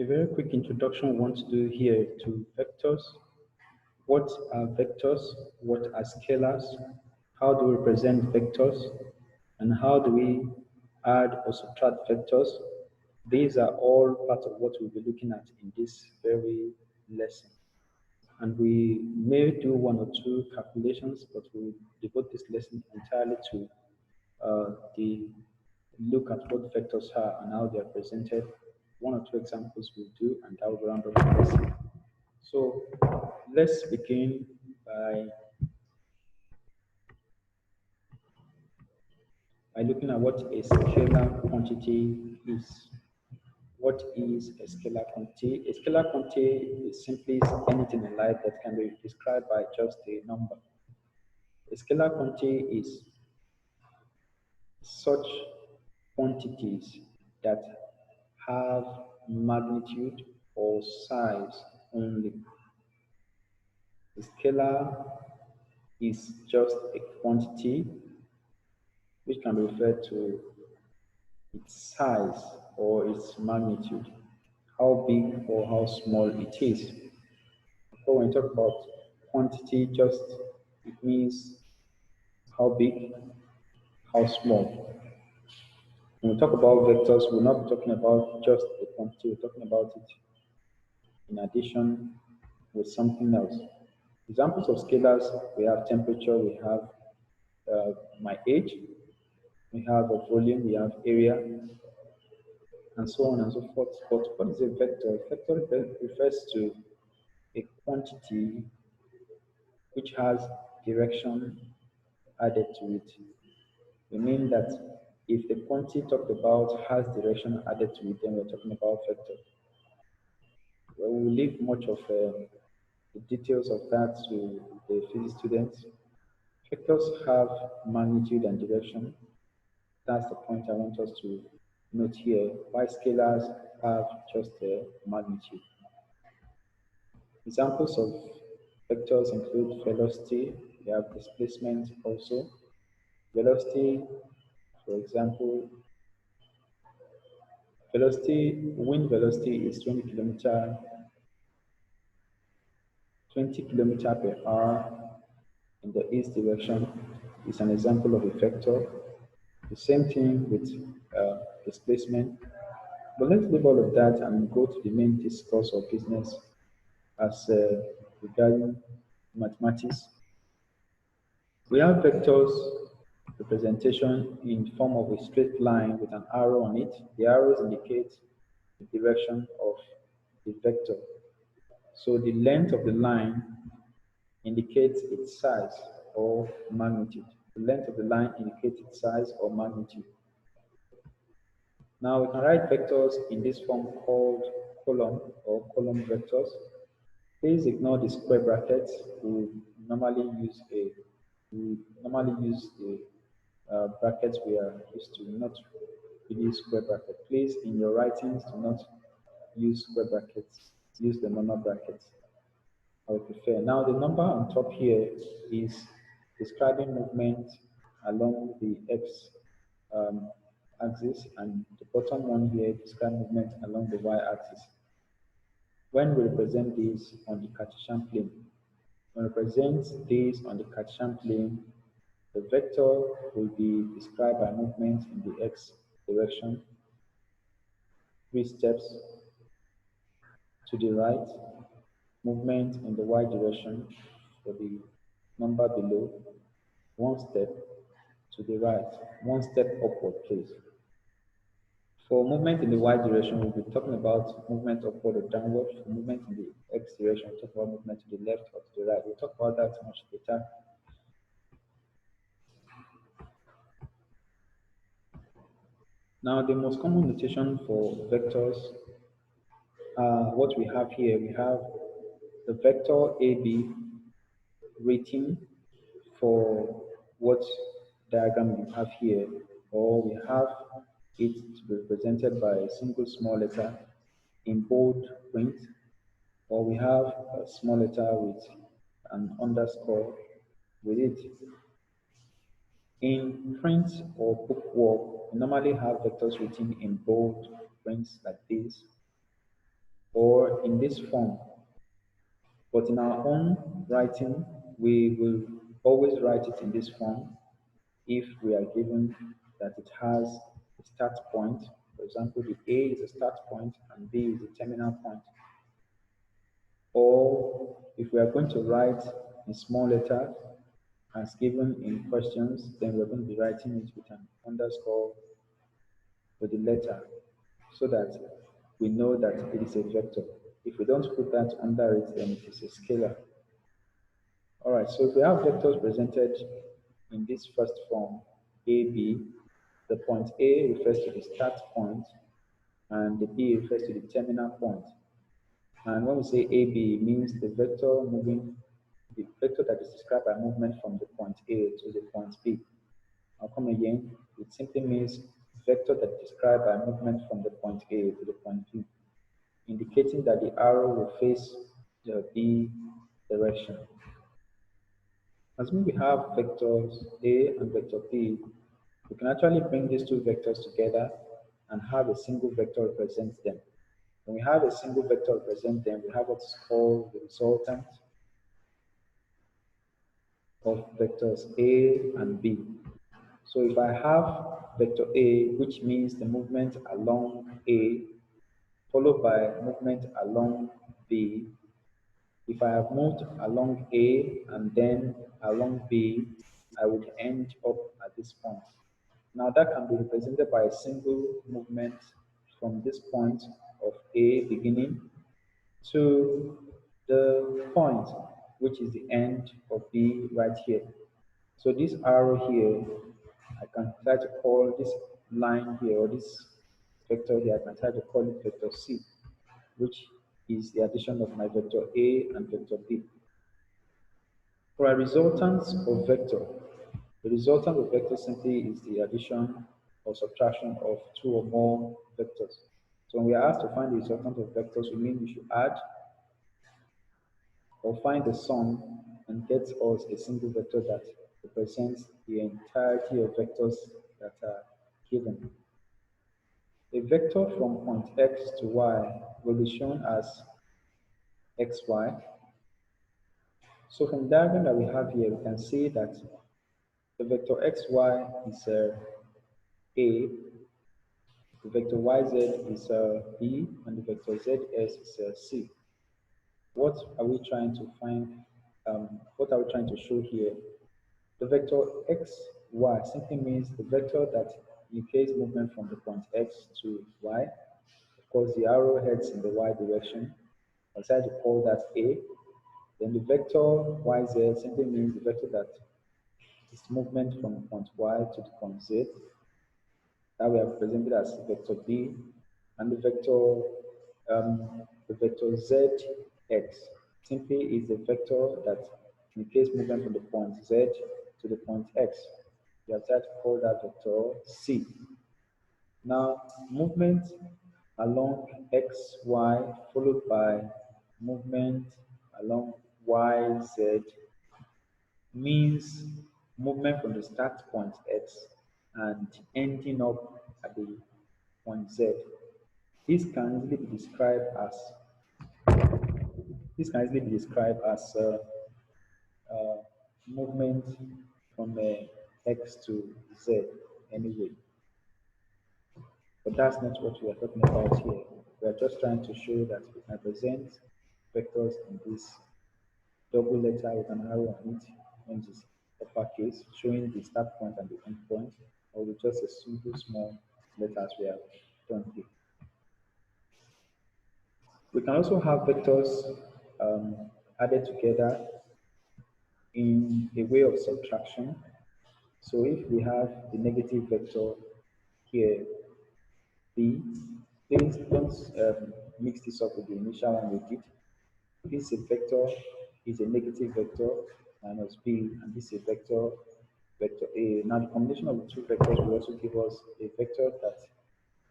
A very quick introduction I want to do here to vectors. What are vectors? What are scalars? How do we represent vectors? And how do we add or subtract vectors? These are all part of what we'll be looking at in this very lesson. And we may do one or two calculations, but we'll devote this lesson entirely to the look at what vectors are and how they are presented. One or two examples we'll do, and that will round up the lesson. So let's begin by looking at what a scalar quantity is. What is a scalar quantity? A scalar quantity is simply anything in life that can be described by just a number. A scalar quantity is such quantities that have magnitude or size only. A scalar is just a quantity which can be referred to its size or its magnitude, how big or how small it is. So when we talk about quantity, just it means how big, how small. When we talk about vectors, we're not talking about just the quantity, we're talking about it in addition with something else. Examples of scalars, we have temperature, we have my age, we have a volume, we have area, and so on and so forth. But what is a vector? A vector refers to a quantity which has direction added to it. We mean that if the quantity talked about has direction added to it, then we're talking about vector. Well, we'll leave much of the details of that to the physics students. Vectors have magnitude and direction. That's the point I want us to note here. Why scalars have just a magnitude. Examples of vectors include velocity, we have displacement also. Velocity, for example, wind velocity is 20 kilometer per hour in the east direction is an example of a vector. The same thing with displacement. But let's leave all of that and go to the main discourse of business as regarding mathematics. We have vectors representation in form of a straight line with an arrow on it. The arrows indicate the direction of the vector. So the length of the line indicates its size or magnitude. The length of the line indicates its size or magnitude. Now we can write vectors in this form called column or column vectors. Please ignore the square brackets. We normally use the brackets we are used to, not really square bracket. Please, in your writings, do not use square brackets. Use the normal brackets. I would prefer. Now, the number on top here is describing movement along the x axis, and the bottom one here describes movement along the y-axis. When we represent these on the Cartesian plane, when we represent these on the Cartesian plane, the vector will be described by movement in the x direction, 3 steps to the right, movement in the y direction for the number below, 1 step to the right, 1 step upward, please. For movement in the y direction, we'll be talking about movement upward or downward. For movement in the x direction, we'll talk about movement to the left or to the right. We'll talk about that much later. Now, the most common notation for vectors, what we have here, we have the vector AB rating for what diagram you have here, or we have it to be represented by a single small letter in bold print, or we have a small letter with an underscore with it. In print or bookwork, we normally have vectors written in bold prints like this. or in this form. But in our own writing, we will always write it in this form if we are given that it has a start point. For example, the A is a start point and B is a terminal point. Or if we are going to write in small letters as given in questions, then we're going to be writing it with an underscore with the letter so that we know that it is a vector. If we don't put that under it, then it is a scalar. All right, so if we have vectors presented in this first form, AB, the point A refers to the start point and the B refers to the terminal point. And when we say AB, it means the vector that is described by movement from the point A to the point B. I'll come again. It simply means vector that is described by movement from the point A to the point B, indicating that the arrow will face the B direction. Assuming we have vectors A and vector B, we can actually bring these two vectors together and have a single vector represent them. When we have a single vector represent them, we have what's called the resultant of vectors A and B. So if I have vector A, which means the movement along A, followed by movement along B, if I have moved along A and then along B, I would end up at this point. Now that can be represented by a single movement from this point of A beginning to the point, which is the end of B right here. So this arrow here, I can try to call this line here, or this vector here, I can try to call it vector C, which is the addition of my vector A and vector B. For a resultant of vector, the resultant of vector simply is the addition or subtraction of two or more vectors. So when we are asked to find the resultant of vectors, we mean we should add or find the sum and get us a single vector that represents the entirety of vectors that are given. A vector from point x to y will be shown as xy. So from the diagram that we have here, we can see that the vector xy is A, the vector yz is B, and the vector zs is C. What are we trying to find? What are we trying to show here? The vector x, y simply means the vector that indicates movement from the point x to y. Of course, the arrow heads in the y direction. I decided to call that A. Then the vector yz simply means the vector that is movement from point y to the point z. That we have presented as vector B. And the vector zx simply is the vector that indicates movement from the point z to the point x. We have tried to call that vector C. Now, movement along x, y, followed by movement along y, z means movement from the start point x and ending up at the point z. This can easily be described as movement from x to z anyway. But that's not what we are talking about here. We are just trying to show that we can present vectors in this double letter with an arrow on it, when it is uppercase, showing the start point and the end point, or with just a simple small letter as we have done here. We can also have vectors added together in a way of subtraction. So if we have the negative vector here, B, please don't mix this up with the initial one we did. This is a vector is a negative vector minus B, and this is a vector A. Now the combination of the two vectors will also give us a vector that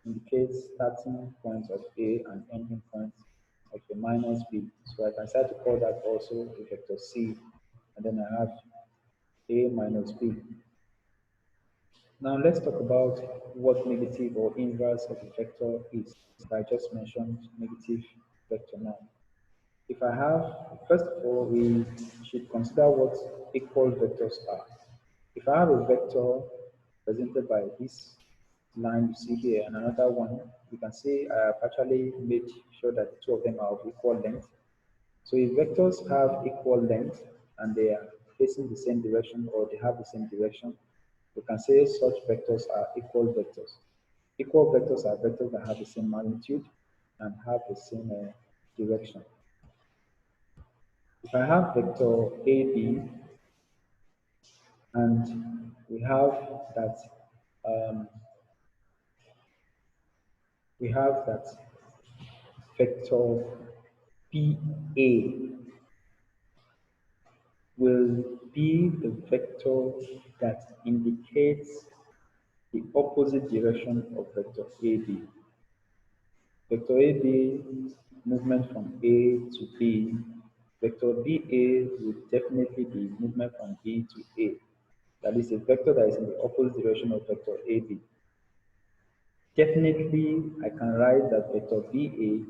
indicates starting points of A and ending points of a minus B. So I can start to call that also a vector C, and then I have A minus B. Now let's talk about what negative or inverse of a vector is. I just mentioned negative vector now. If I have, first of all, we should consider what equal vectors are. If I have a vector presented by this line you see here and another one, you can see I have actually made sure that the two of them are of equal length. So if vectors have equal length and they are facing the same direction or they have the same direction, we can say such vectors are equal vectors. Equal vectors are vectors that have the same magnitude and have the same direction. If I have vector AB and we have that um, vector BA will be the vector that indicates the opposite direction of vector AB. Vector AB movement from A to B. Vector BA will definitely be movement from B to A. That is a vector that is in the opposite direction of vector AB. Definitely, I can write that vector BA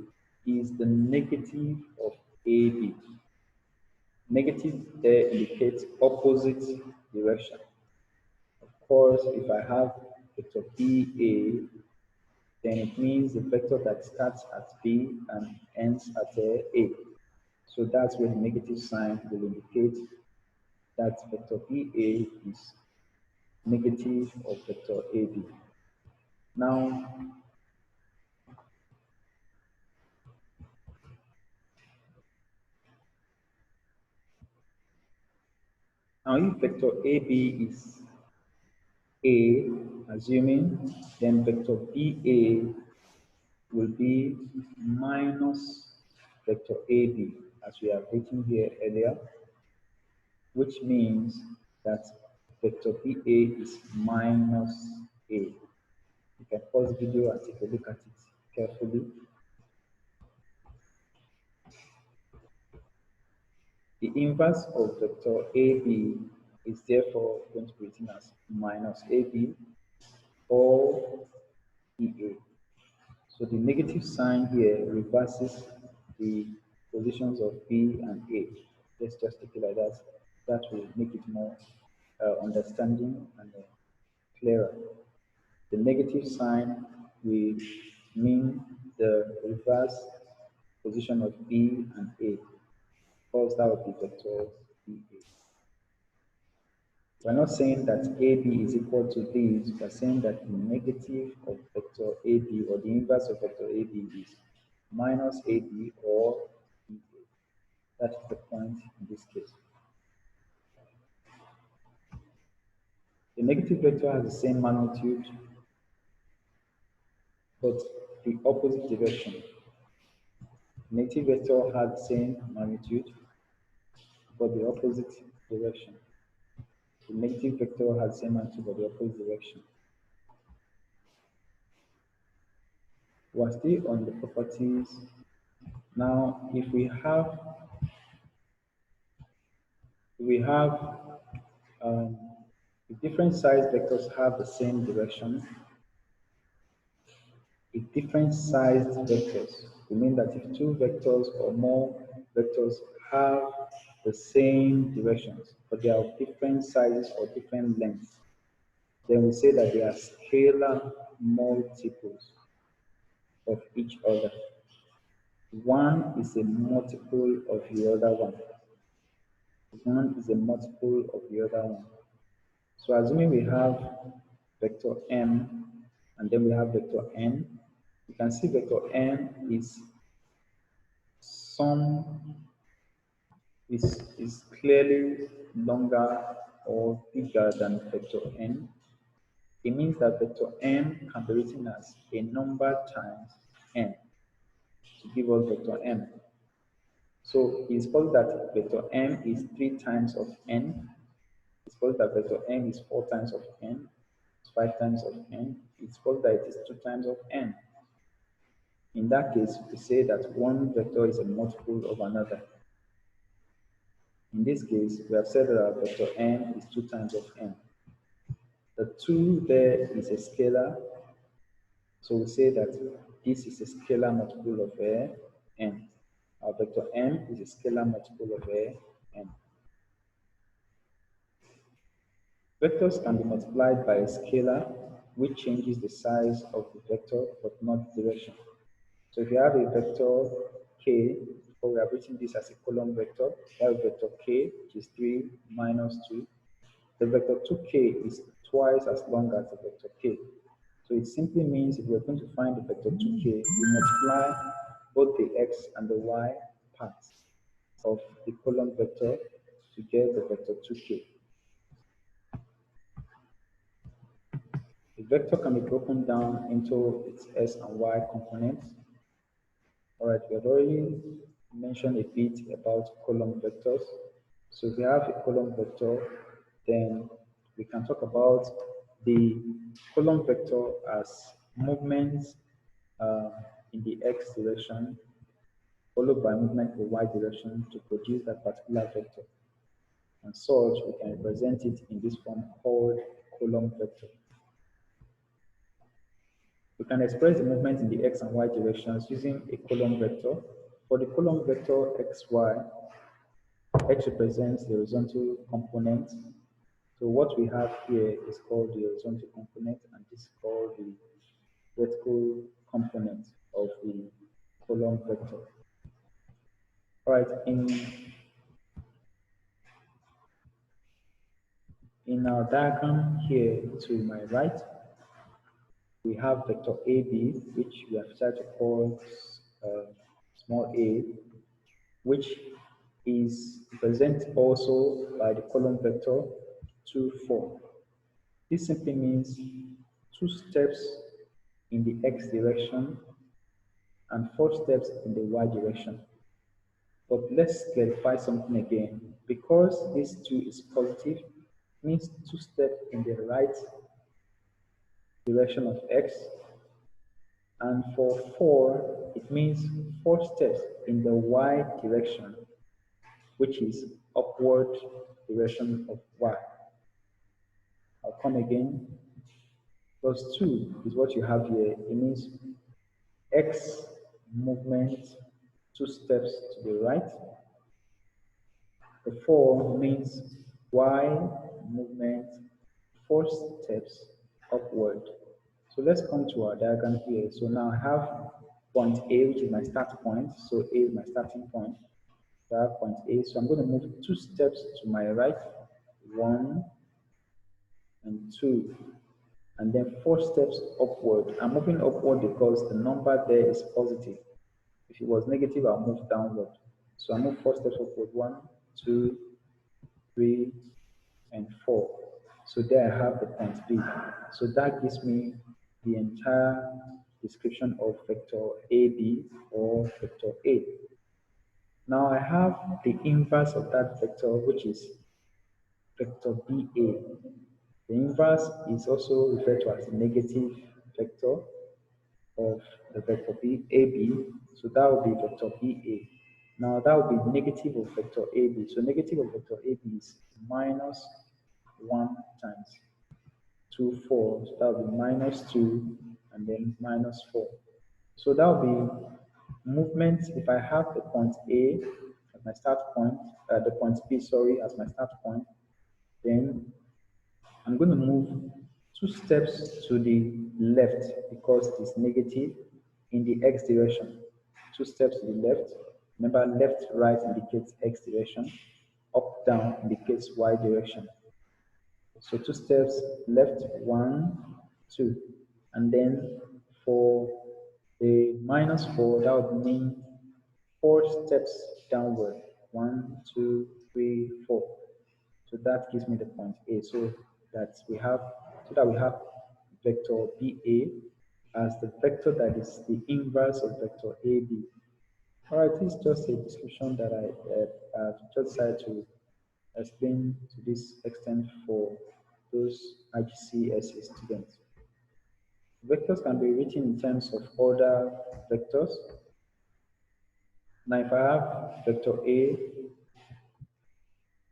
is the negative of AB. Negative there indicates opposite direction. Of course, if I have vector BA, then it means the vector that starts at B and ends at A. So that's where the negative sign will indicate that vector BA is negative of vector AB. Now, if vector AB is A, assuming, then vector BA will be minus vector AB, as we have written here earlier, which means that vector BA is minus A. You can pause the video and take a look at it carefully. The inverse of vector AB is therefore going to be written as minus AB or EA. So the negative sign here reverses the positions of B and A. Let's just take it like that. That will make it more understanding and clearer. The negative sign will mean the reverse position of B and A. Of course, that would be vector BA. We're not saying that AB is equal to this, we're saying that the negative of vector AB or the inverse of vector AB is minus AB or EA. That is the point in this case. The negative vector has the same magnitude, but the opposite direction. The negative vector has the same magnitude, but the opposite direction. The negative vector has the same magnitude, but the opposite direction. We're still on the properties. Now, if we have if different size vectors have the same direction, if different sized vectors, we mean that if two vectors or more vectors have the same directions, but they are of different sizes or different lengths, then we say that they are scalar multiples of each other. One is a multiple of the other one. One is a multiple of the other one. So assuming we have vector m and then we have vector n, you can see vector n is clearly longer or bigger than vector n. It means that vector m can be written as a number times n to give us vector m. So it's supposed that vector m is 3 times of n. It's supposed that vector m is 4 times of n. It's 5 times of n. It's supposed that it is 2 times of n. In that case, we say that one vector is a multiple of another. In this case, we have said that our vector n is 2 times of n. The 2 there is a scalar, so we say that this is a scalar multiple of n. Our vector m is a scalar multiple of n. Vectors can be multiplied by a scalar which changes the size of the vector but not the direction. So if you have a vector k, or we are written this as a column vector, we have vector k, which is 3 minus 2. The vector 2k is twice as long as the vector k. So it simply means if we're going to find the vector 2k, we multiply both the x and the y parts of the column vector to get the vector 2k. The vector can be broken down into its s and y components. All right, we have already mentioned a bit about column vectors. So if we have a column vector, then we can talk about the column vector as movements in the x direction, followed by movement in the y direction to produce that particular vector. And such, we can represent it in this form called column vector. We can express the movement in the x and y directions using a column vector. For the column vector xy, x represents the horizontal component. So what we have here is called the horizontal component, and this is called the vertical component of the column vector. All right, in our diagram here to my right, we have vector AB, which we have decided to call small a, which is represented also by the column vector 2, 4. This simply means 2 steps in the x direction and 4 steps in the y direction. But let's clarify something again. Because this 2 is positive, means 2 steps in the right direction of x, and for 4, it means 4 steps in the y direction, which is upward direction of y. I'll come again. Plus 2 is what you have here. It means x movement 2 steps to the right. The 4 means y movement 4 steps upward. So let's come to our diagram here. So now I have point A, which is my start point. So A is my starting point. So I have point A. So I'm going to move 2 steps to my right. 1 and 2. And then 4 steps upward. I'm moving upward because the number there is positive. If it was negative, I'll move downward. So I move 4 steps upward. 1, 2, 3, and 4. So there I have the point B. So that gives me the entire description of vector AB or vector A. Now I have the inverse of that vector, which is vector BA. The inverse is also referred to as the negative vector of the vector AB. So that will be vector BA. Now that will be negative of vector AB. So negative of vector AB is minus 1 times 2, 4. So that will be minus 2 and then minus 4. So that will be movement. If I have the point A as my start point, the point B, sorry, as my start point, then I'm going to move 2 steps to the left because it is negative in the x direction. 2 steps to the left. Remember, left, right indicates x direction. Up, down indicates y direction. So 2 steps left, 1, 2. And then for the minus 4, that would mean 4 steps downward. 1, 2, 3, 4. So that gives me the point A. So that we have vector BA as the vector that is the inverse of vector AB. All right, this is just a description that I just decided to explain to this extent for those IGCSE students. Vectors can be written in terms of order vectors. Now, if I have vector A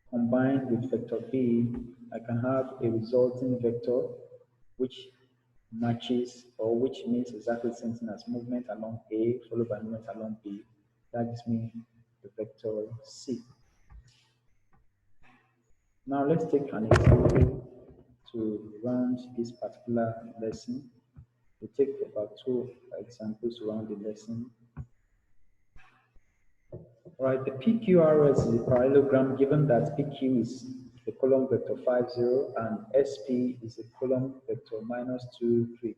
combined with vector B, I can have a resulting vector which matches or which means exactly the same thing as movement along A followed by movement along B. That gives me the vector C. Now let's take an example to round this particular lesson. We take about 2 examples to round the lesson. Right, the PQRS is a parallelogram given that PQ is the column vector 5, 0 and SP is a column vector -2, 3.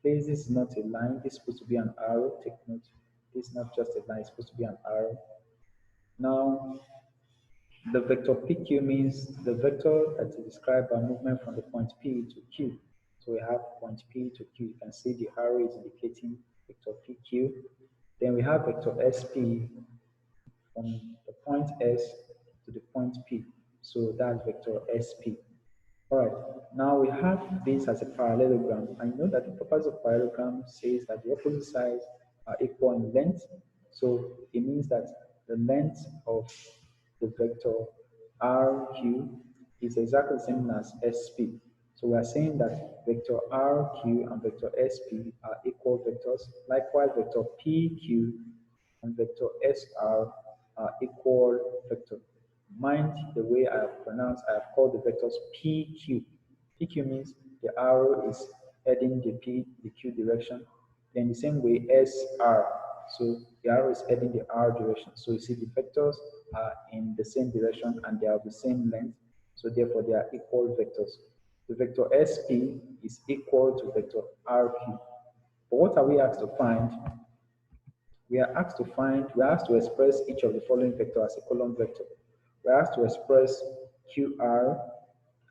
Please, this is not a line, this is supposed to be an arrow. Take note, this is not just a line, it's supposed to be an arrow. Now, the vector PQ means the vector that is described by movement from the point P to Q. So we have point P to Q. You can see the arrow is indicating vector PQ. Then we have vector SP from the point S to the point P. So that's vector SP. All right, now we have this as a parallelogram. I know that the properties of parallelogram says that the opposite sides are equal in length. So it means that the length of the vector RQ is exactly the same as SP. So we are saying that vector RQ and vector SP are equal vectors. Likewise, vector PQ and vector SR are equal vectors. Mind the way I have pronounced, I have called the vectors PQ. PQ means the arrow is heading the Q direction. Then the same way SR. So the arrow is heading the R direction. So you see the vectors are in the same direction and they are the same length. So therefore they are equal vectors. The vector SP is equal to vector RQ. But what are we asked to find? We are asked to express each of the following vectors as a column vector. We are asked to express QR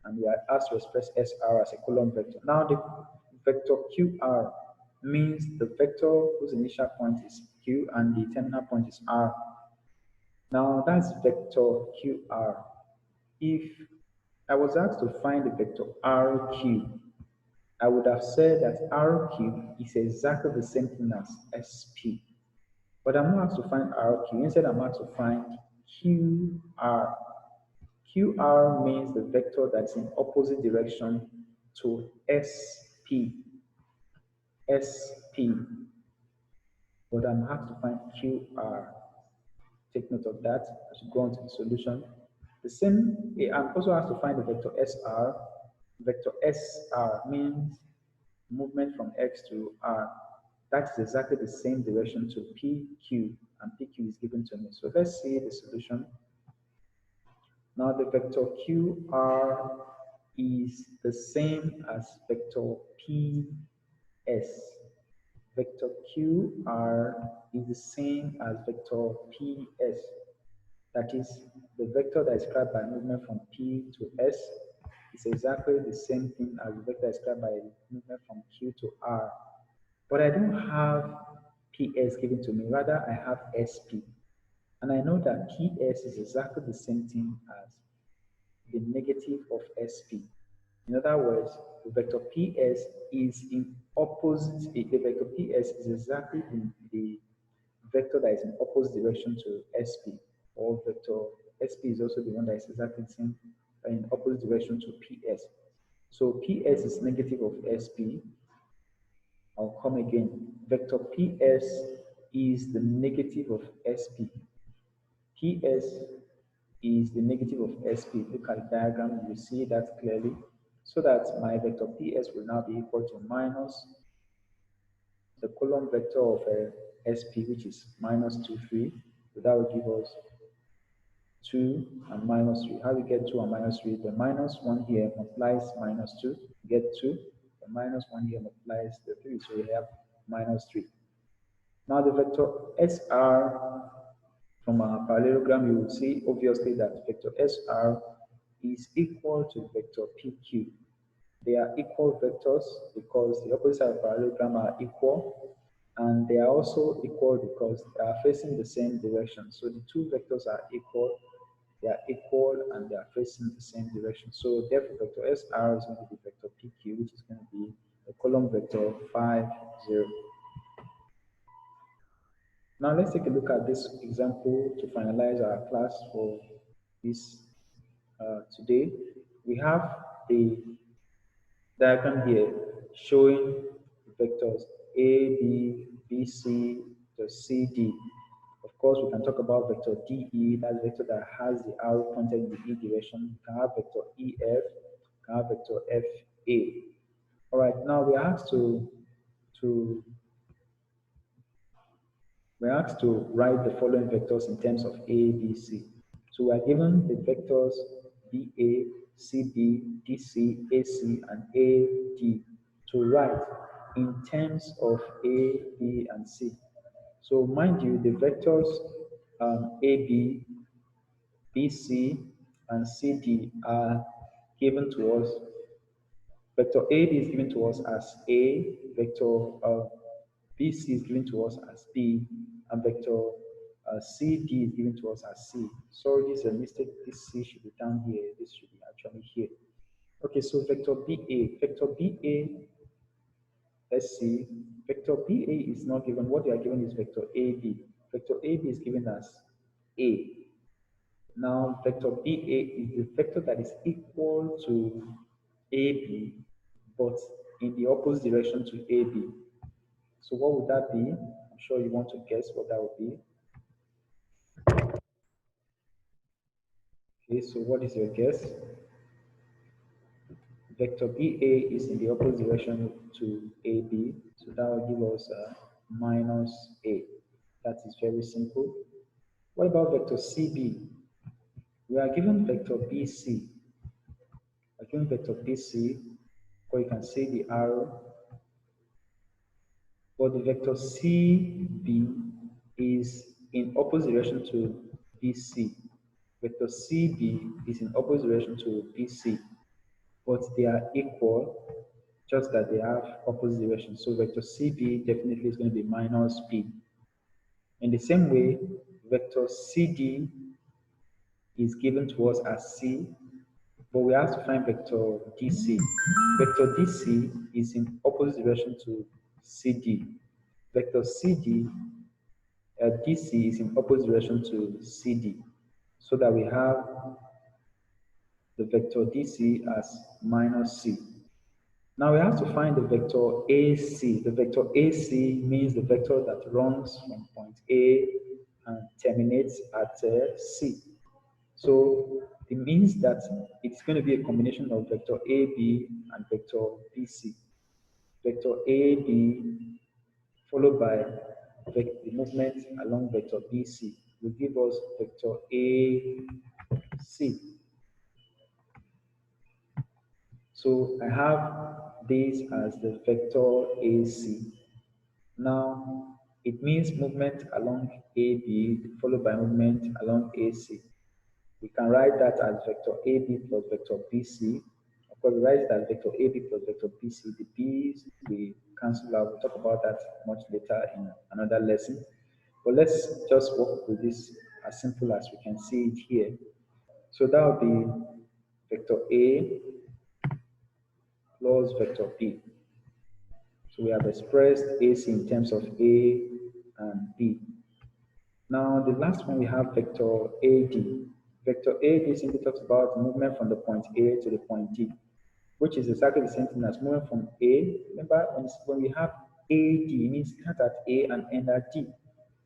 and we are asked to express SR as a column vector. Now the vector QR means the vector whose initial point is Q and the terminal point is R. Now that's vector QR. If I was asked to find the vector RQ, I would have said that RQ is exactly the same thing as SP. But I'm not asked to find RQ. Instead, I'm asked to find QR. QR means the vector that's in opposite direction to SP. SP. But I'm asked to find QR. Take note of that as we go on to the solution. The same, I'm also asked to find the vector SR. Vector SR means movement from X to R. That is exactly the same direction to PQ, and PQ is given to me. So let's see the solution. Now the vector QR is the same as vector PS. Vector QR is the same as vector PS. That is, the vector that is described by movement from P to S is exactly the same thing as the vector described by movement from Q to R. But I don't have PS given to me, rather I have SP. And I know that PS is exactly the same thing as the negative of SP. In other words, the vector PS is in opposite, the vector PS is exactly the vector that is in opposite direction to SP, or vector SP is also the one that is exactly the same in opposite direction to PS. So PS is negative of SP. I'll come again. Vector PS is the negative of SP. PS is the negative of SP. Look at the diagram, you see that clearly. So that my vector PS will now be equal to minus the column vector of SP, which is -2, 3. So that will give us 2 and -3. How do we get 2 and -3? The -1 here multiplies -2, get 2. The -1 here multiplies the 3, so we have -3. Now the vector SR, from our parallelogram, you will see obviously that vector SR is equal to vector PQ. They are equal vectors because the opposite side of parallelogram are equal, and they are also equal because they are facing the same direction. So the two vectors are equal, and they are facing the same direction. So therefore vector SR is going to be vector PQ, which is going to be the column vector 5, 0. Now let's take a look at this example to finalize our class for this today. We have the diagram here showing vectors A, B, B, C, to C, D. Of course, we can talk about vector DE, that's vector that has the arrow pointed in the E direction. We can have vector EF, we can have vector FA. All right, now to we're asked to write the following vectors in terms of A, B, C. So we are given the vectors BA, CB, DC, AC, and AD to write in terms of A, B, and C. So mind you, the vectors AB, BC, and CD are given to us. Vector AB is given to us as A, vector BC is given to us as B, and vector CD is given to us as C. Sorry, this is a mistake. This C should be down here. This should be actually here. Okay, so vector BA. Vector BA, let's see. Vector BA is not given. What they are given is vector AB. Vector AB is given as A. Now, vector BA is the vector that is equal to AB, but in the opposite direction to AB. So what would that be? I'm sure you want to guess what that would be. Okay, so what is your guess? Vector BA is in the opposite direction to AB, so that will give us minus A. That is very simple. What about vector CB? We are given vector BC. We are given vector BC, or you can see the arrow. But the vector CB is in opposite direction to BC. Vector CB is in opposite direction to BC, but they are equal, just that they have opposite directions. So vector CB definitely is going to be minus B. In the same way, vector CD is given to us as C, but we have to find vector DC. Vector DC is in opposite direction to CD. Vector CD, DC is in opposite direction to CD, so that we have the vector DC as minus C. Now we have to find the vector AC. The vector AC means the vector that runs from point A and terminates at C. So it means that it's going to be a combination of vector AB and vector BC. Vector AB followed by the movement along vector BC will give us vector AC. So I have this as the vector AC. Now it means movement along AB followed by movement along AC. We can write that as vector AB plus vector BC. Of course, we write it as vector AB plus vector BC. The B's we cancel out. We'll talk about that much later in another lesson. But let's just work with this as simple as we can see it here. So that will be vector A plus vector B. So we have expressed AC in terms of A and B. Now the last one we have vector AD. Vector AD simply talks about movement from the point A to the point D, which is exactly the same thing as movement from A. Remember, when we have AD, it means start at A and end at D.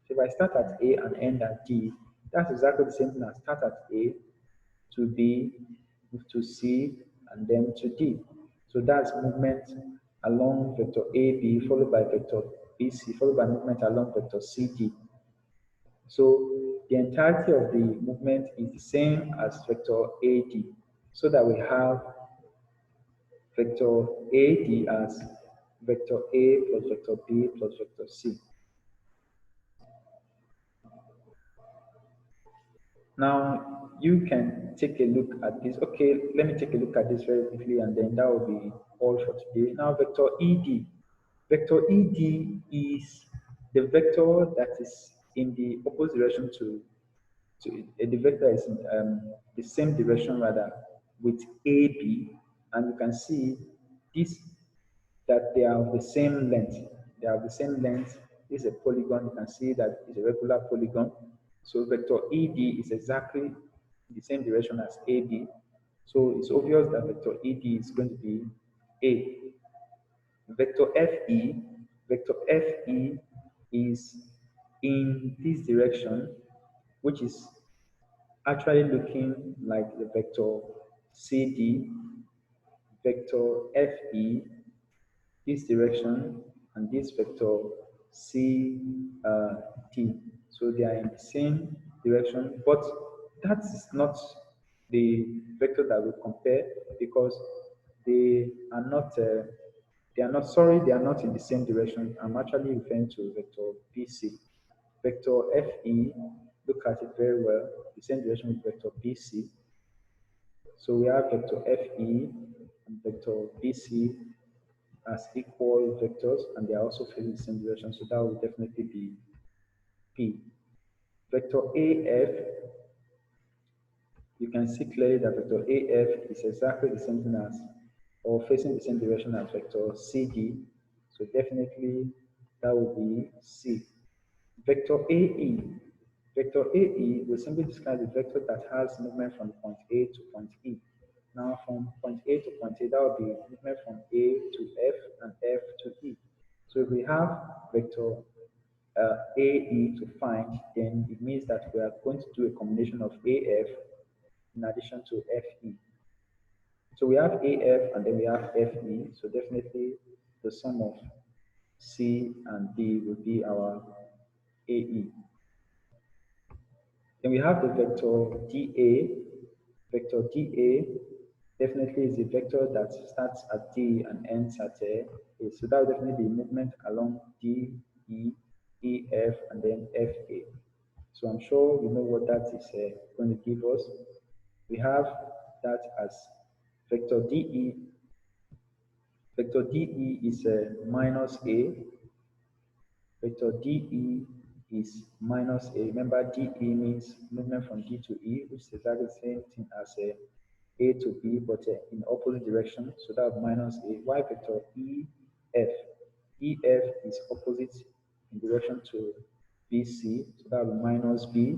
So if I start at A and end at D, that's exactly the same thing as start at A to B, move to C, and then to D. So that's movement along vector AB followed by vector BC followed by movement along vector CD. So the entirety of the movement is the same as vector AD, so that we have vector AD as vector A plus vector B plus vector C. Now you can take a look at this. Okay, let me take a look at this very quickly and then that will be all for today. Now vector ED. Vector ED is the vector that is in the opposite direction to the vector is in the same direction rather with AB, and you can see this that they are of the same length. They are of the same length. This is a polygon. You can see that it's a regular polygon. So vector ED is exactly the same direction as AB. So it's obvious that vector ED is going to be A. Vector FE is in this direction, which is actually looking like the vector CD, vector FE, this direction, and this vector CD. So they are in the same direction, but that is not the vector that we compare because they are not. They are not in the same direction. I'm actually referring to vector BC. Vector FE, look at it very well, the same direction with vector BC. So we have vector FE and vector BC as equal vectors, and they are also facing the same direction. So that will definitely be P. Vector AF, you can see clearly that vector AF is exactly the same thing as, or facing the same direction as vector CD. So definitely that will be C. Vector AE. Vector AE will simply describe the vector that has movement from point A to point E. Now from point A to point A, that will be movement from A to F and F to E. So if we have vector AE to find, then it means that we are going to do a combination of AF in addition to FE. So we have AF and then we have FE. So definitely the sum of C and D will be our AE. Then we have the vector dA. Vector dA definitely is a vector that starts at D and ends at A. So that will definitely be movement along D, E, E, F, and then F, A. So I'm sure you know what that is going to give us. We have that as vector DE. Vector DE is minus A. Vector DE is minus A. Remember, DE means movement from D to E, which is exactly the same thing as A to B, but in opposite direction. So that minus A. Y vector EF. EF is opposite in direction to BC, so that will be minus B.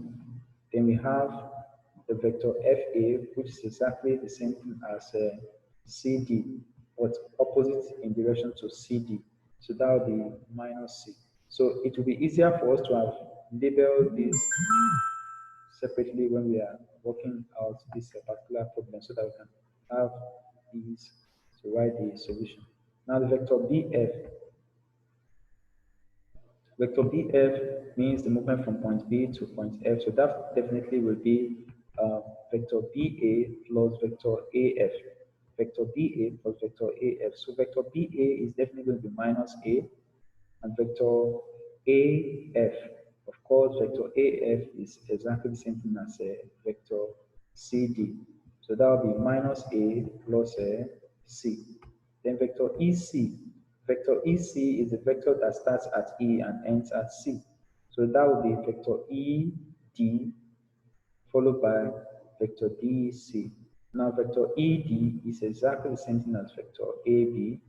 Then we have the vector FA, which is exactly the same thing as CD, but opposite in direction to CD. So that will be minus C. So it will be easier for us to have labeled this separately when we are working out this particular problem so that we can have these to write the solution. Now the vector BF. Vector BF means the movement from point B to point F. So that definitely will be vector BA plus vector AF. Vector BA plus vector AF. So vector BA is definitely going to be minus A, and vector AF. Of course, vector AF is exactly the same thing as vector CD. So that will be minus A plus C. Then vector EC. Vector EC is the vector that starts at E and ends at C. So that will be vector ED followed by vector DC. Now vector ED is exactly the same thing as vector AB.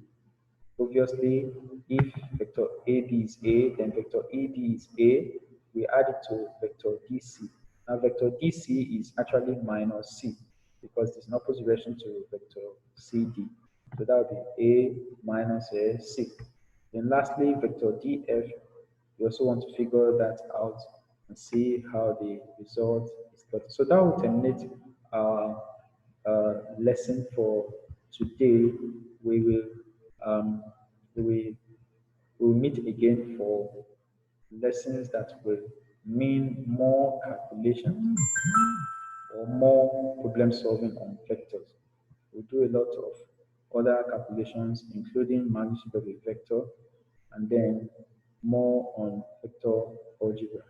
Obviously, if vector AB is A, then vector ED is A. We add it to vector DC. Now vector DC is actually minus C because it's in opposite direction to vector CD. So that would be A minus A, C. Then lastly, vector DF, we also want to figure that out and see how the result is got. So that will terminate our lesson for today. We will um, we will meet again for lessons that will mean more calculations or more problem solving on vectors. We'll do a lot of other calculations, including magnitude of a vector, and then more on vector algebra.